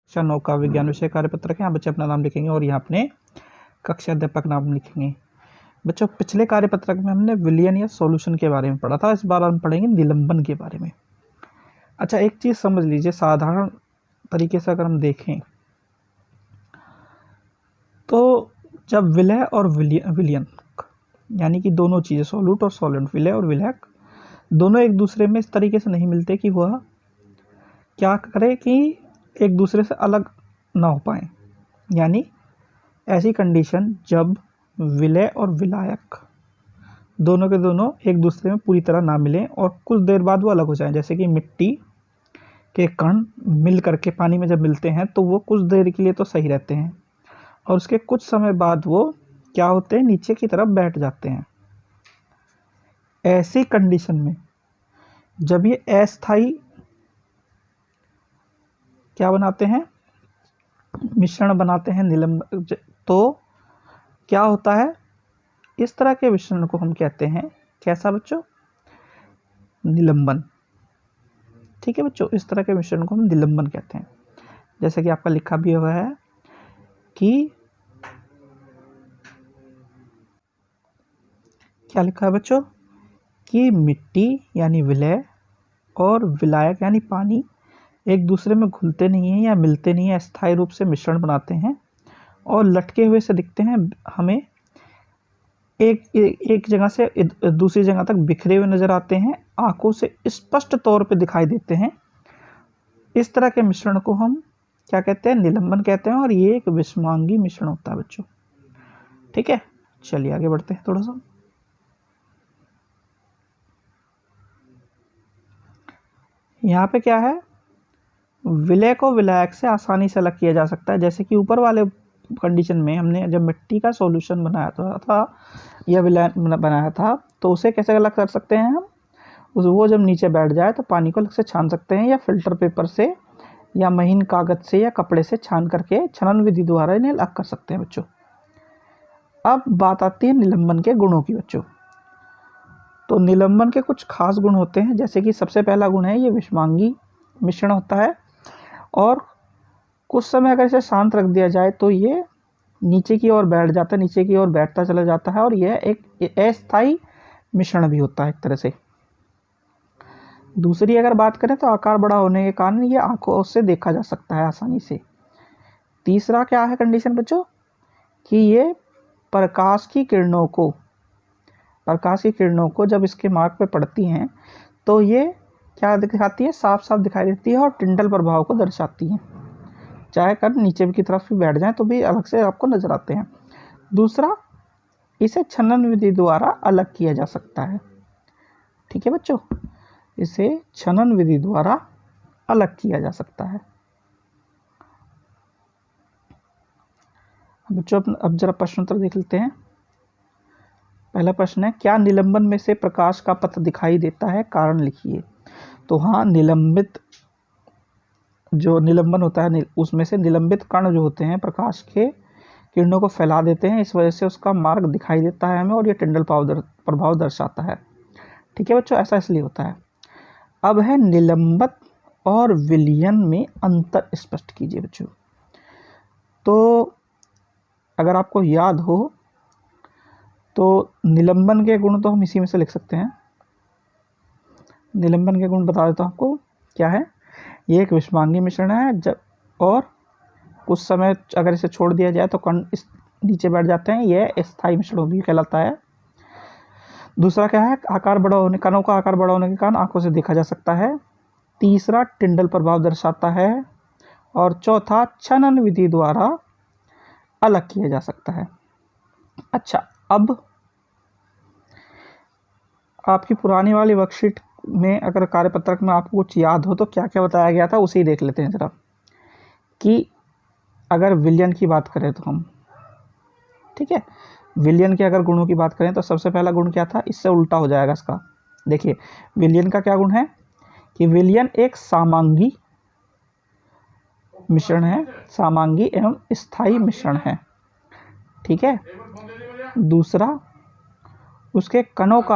कक्षा 9 का विज्ञान विषय कार्यपत्रक है। यहाँ बच्चे अपना नाम लिखेंगे और यहाँ अपने कक्षा अध्यापक नाम लिखेंगे। बच्चों, पिछले कार्यपत्रक में हमने विलयन या सॉल्यूशन के बारे में पढ़ा था। इस बार हम पढ़ेंगे निलंबन के बारे में। अच्छा, एक चीज़ समझ लीजिए, साधारण तरीके से अगर हम देखें तो जब विलय और विलयन यानी कि दोनों चीज़ें, सॉल्यूट और सॉल्वेंट, विलय और विलयक दोनों एक दूसरे में इस तरीके से नहीं मिलते कि वह क्या करे कि एक दूसरे से अलग ना हो पाए। यानी ऐसी कंडीशन जब विलय और विलायक दोनों के दोनों एक दूसरे में पूरी तरह ना मिलें और कुछ देर बाद वो अलग हो जाएं। जैसे कि मिट्टी के कण मिल करके पानी में जब मिलते हैं तो वो कुछ देर के लिए तो सही रहते हैं और उसके कुछ समय बाद वो क्या होते हैं, नीचे की तरफ बैठ जाते हैं। ऐसी कंडीशन में जब ये अस्थाई क्या बनाते हैं, मिश्रण बनाते हैं निलंबन, तो क्या होता है, इस तरह के मिश्रण को हम कहते हैं कैसा बच्चों, निलंबन। ठीक है बच्चों, इस तरह के मिश्रण को हम निलंबन कहते हैं। जैसे कि आपका लिखा भी हुआ है कि क्या लिखा है बच्चों, कि मिट्टी यानी विलय और विलायक यानी पानी एक दूसरे में घुलते नहीं हैं या मिलते नहीं हैं, अस्थायी रूप से मिश्रण बनाते हैं और लटके हुए से दिखते हैं। हमें एक जगह से दूसरी जगह तक बिखरे हुए नजर आते हैं, आंखों से स्पष्ट तौर पे दिखाई देते हैं। इस तरह के मिश्रण को हम क्या कहते हैं, निलंबन कहते हैं और ये एक विषमांगी मिश्रण होता है बच्चों। ठीक है, चलिए आगे बढ़ते हैं थोड़ा सा। यहाँ पे क्या है, विलय को विलायक से आसानी से अलग किया जा सकता है। जैसे कि ऊपर वाले कंडीशन में हमने जब मिट्टी का सॉल्यूशन बनाया था या विलय बनाया था तो उसे कैसे अलग कर सकते हैं हम, वो जब नीचे बैठ जाए तो पानी को अलग से छान सकते हैं या फिल्टर पेपर से या महीन कागज से या कपड़े से छान करके छनन विधि द्वारा इन्हें अलग कर सकते हैं बच्चों। अब बात आती है निलंबन के गुणों की बच्चों। तो निलंबन के कुछ खास गुण होते हैं। जैसे कि सबसे पहला गुण है, ये विषमांगी मिश्रण होता है और कुछ समय अगर इसे शांत रख दिया जाए तो ये नीचे की ओर बैठ जाता है, नीचे की ओर बैठता चला जाता है और यह एक अस्थायी मिश्रण भी होता है एक तरह से। दूसरी अगर बात करें तो आकार बड़ा होने के कारण ये आंखों से देखा जा सकता है आसानी से। तीसरा क्या है कंडीशन बच्चों, कि ये प्रकाश की किरणों को जब इसके मार्ग पे पड़ती हैं तो ये क्या दिखाती है, साफ साफ दिखाई देती है और टिंडल प्रभाव को दर्शाती है। चाहे कर नीचे की तरफ भी बैठ जाएं तो भी अलग से आपको नजर आते हैं। दूसरा, इसे छनन विधि द्वारा अलग किया जा सकता है। ठीक है बच्चों, इसे छनन विधि द्वारा अलग किया जा सकता है। बच्चों अब जरा प्रश्न उत्तर देख लेते हैं। पहला प्रश्न है, क्या निलंबन में से प्रकाश का पथ दिखाई देता है, कारण लिखिए। तो हाँ, जो निलंबन होता है उसमें से निलंबित कण जो होते हैं प्रकाश के किरणों को फैला देते हैं, इस वजह से उसका मार्ग दिखाई देता है हमें और ये टिंडल प्रभाव दर्शाता है। ठीक है बच्चों, ऐसा इसलिए होता है। अब है निलंबन और विलयन में अंतर स्पष्ट कीजिए बच्चों। तो अगर आपको याद हो तो निलंबन के गुण तो हम इसी में से लिख सकते हैं। निलंबन के गुण बता देता हूँ आपको, क्या है, ये एक विषमांगी मिश्रण है और कुछ समय अगर इसे छोड़ दिया जाए तो कण इस नीचे बैठ जाते हैं, यह अस्थायी मिश्रण भी कहलाता है। दूसरा क्या है, कणों का आकार बड़ा होने के कारण आंखों से देखा जा सकता है। तीसरा, टिंडल प्रभाव दर्शाता है और चौथा, छनन विधि द्वारा अलग किया जा सकता है। अच्छा, अब आपकी पुरानी वाली वर्कशीट में अगर कार्यपत्रक में आपको कुछ याद हो तो क्या क्या बताया गया था उसे ही देख लेते हैं जरा। कि अगर विलयन की बात करें तो हम, ठीक है, विलयन के अगर गुणों की बात करें तो सबसे पहला गुण क्या था, इससे उल्टा हो जाएगा इसका। देखिए, विलयन का क्या गुण है कि विलयन एक सामांगी मिश्रण है, सामांगी एवं स्थायी मिश्रण है। ठीक है। दूसरा, उसके कणों का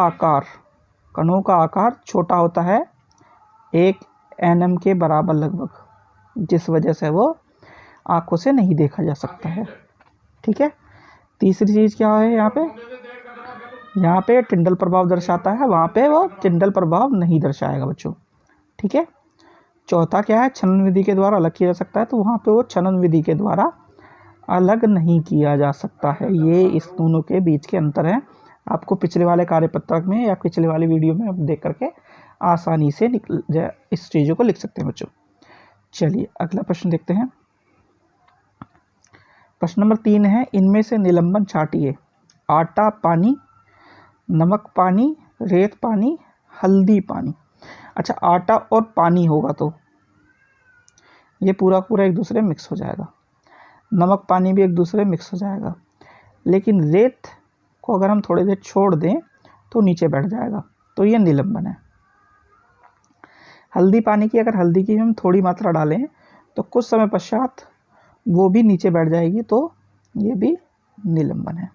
आकार छोटा होता है, 1 nm के बराबर लगभग, जिस वजह से वो आंखों से नहीं देखा जा सकता है। ठीक है। तीसरी चीज़ क्या है यहाँ पे टिंडल प्रभाव दर्शाता है, वहाँ पे वो टिंडल प्रभाव नहीं दर्शाएगा बच्चों। ठीक है। चौथा क्या है, छनन विधि के द्वारा अलग किया जा सकता है, तो वहाँ पे वो छनन विधि के द्वारा अलग नहीं किया जा सकता है। ये इस दोनों के बीच के अंतर है। आपको पिछले वाले कार्यपत्रक में या पिछले वाली वीडियो में आप देख करके आसानी से इस चीज़ों को लिख सकते हैं बच्चों। चलिए अगला प्रश्न देखते हैं। प्रश्न नंबर 3 है, इनमें से निलंबन छांटिए। आटा पानी, नमक पानी, रेत पानी, हल्दी पानी। अच्छा, आटा और पानी होगा तो ये पूरा पूरा एक दूसरे मिक्स हो जाएगा, नमक पानी भी एक दूसरे मिक्स हो जाएगा, लेकिन रेत को अगर हम थोड़ी देर छोड़ दें तो नीचे बैठ जाएगा, तो ये निलंबन है। हल्दी पानी की अगर हल्दी की हम थोड़ी मात्रा डालें तो कुछ समय पश्चात वो भी नीचे बैठ जाएगी, तो ये भी निलंबन है।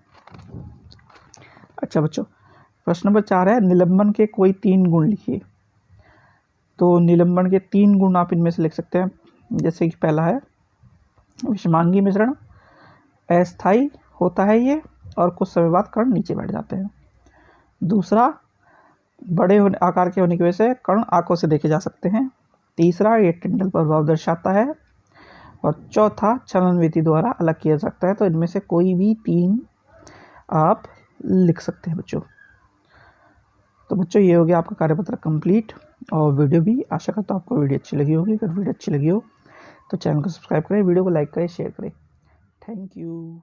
अच्छा बच्चों, प्रश्न नंबर 4 है, निलंबन के कोई 3 गुण लिखिए। तो निलंबन के 3 गुण आप इनमें से लिख सकते हैं, जैसे कि पहला है विषमांगी मिश्रण, अस्थायी होता है ये और कुछ समय बाद कण नीचे बैठ जाते हैं। दूसरा, बड़े आकार के होने की वजह से कण आंखों से देखे जा सकते हैं। तीसरा, ये टिंडल प्रभाव दर्शाता है। और चौथा, छनन विधि द्वारा अलग किया जा सकता है। तो इनमें से कोई भी 3 आप लिख सकते हैं बच्चों। तो बच्चों ये हो गया आपका कार्यपत्र कंप्लीट और वीडियो भी। आशा करता हूँ आपको वीडियो अच्छी लगी होगी। अगर वीडियो अच्छी लगी हो तो चैनल को सब्सक्राइब करें, वीडियो को लाइक करें, शेयर करें। Thank you.